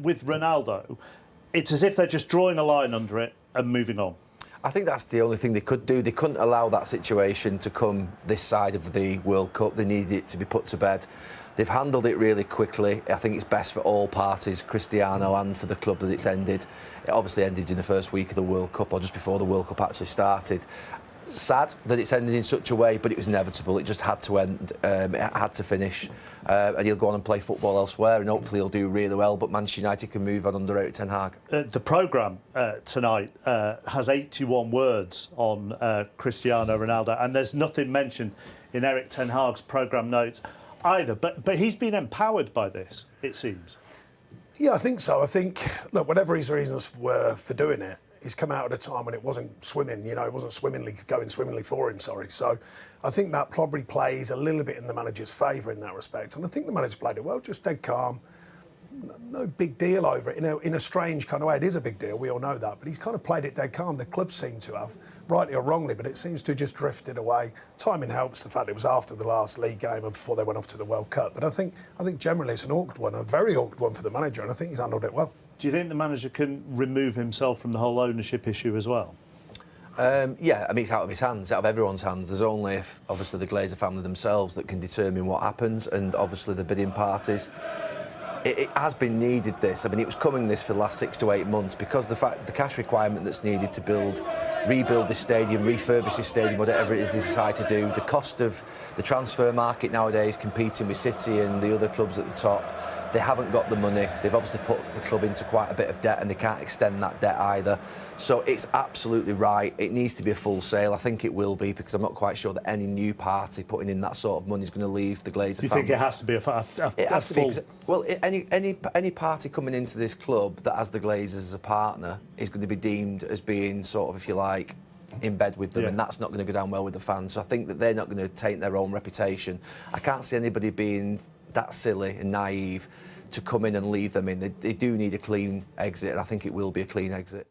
with Ronaldo, it's as if they're just drawing a line under it and moving on. I think that's the only thing they could do. They couldn't allow that situation to come this side of the World Cup. They needed it to be put to bed. They've handled it really quickly. I think it's best for all parties, Cristiano and for the club, that it's ended. It obviously ended in the first week of the World Cup, or just before the World Cup actually started. Sad that it's ended in such a way, but it was inevitable. It just had to end. It had to finish, and he'll go on and play football elsewhere, and hopefully he'll do really well. But Manchester United can move on under Erik ten Hag. The programme tonight has 81 words on Cristiano Ronaldo, and there's nothing mentioned in Erik ten Hag's programme notes either. But he's been empowered by this, it seems. Yeah, I think so. I think, look, whatever his reasons were for doing it, he's come out at a time when it wasn't swimming, it wasn't going swimmingly for him, sorry. So I think that probably plays a little bit in the manager's favour in that respect. And I think the manager played it well, just dead calm. No big deal over it, in a strange kind of way. It is a big deal, we all know that, but he's kind of played it dead calm. The club seemed to have, rightly or wrongly, but it seems to have just drifted away. Timing helps, the fact it was after the last league game and before they went off to the World Cup. But I think generally it's an awkward one, a very awkward one for the manager, and I think he's handled it well. Do you think the manager can remove himself from the whole ownership issue as well? Yeah, I mean, it's out of his hands, out of everyone's hands. There's only, obviously, the Glazer family themselves that can determine what happens, and obviously the bidding parties. It has been needed, this. I mean, it was coming this for the last 6 to 8 months, because the cash requirement that's needed to rebuild this stadium, refurbish this stadium, whatever it is they decide to do, the cost of the transfer market nowadays, competing with City and the other clubs at the top. They haven't got the money. They've obviously put the club into quite a bit of debt, and they can't extend that debt either. So it's absolutely right. It needs to be a full sale. I think it will be, because I'm not quite sure that any new party putting in that sort of money is going to leave the Glazer family. You think it has to be a full... Well, any party coming into this club that has the Glazers as a partner is going to be deemed as being sort of, if you like, in bed with them, and that's not going to go down well with the fans. So I think that they're not going to taint their own reputation. I can't see anybody being that silly and naive to come in and leave them in. They do need a clean exit, and I think it will be a clean exit.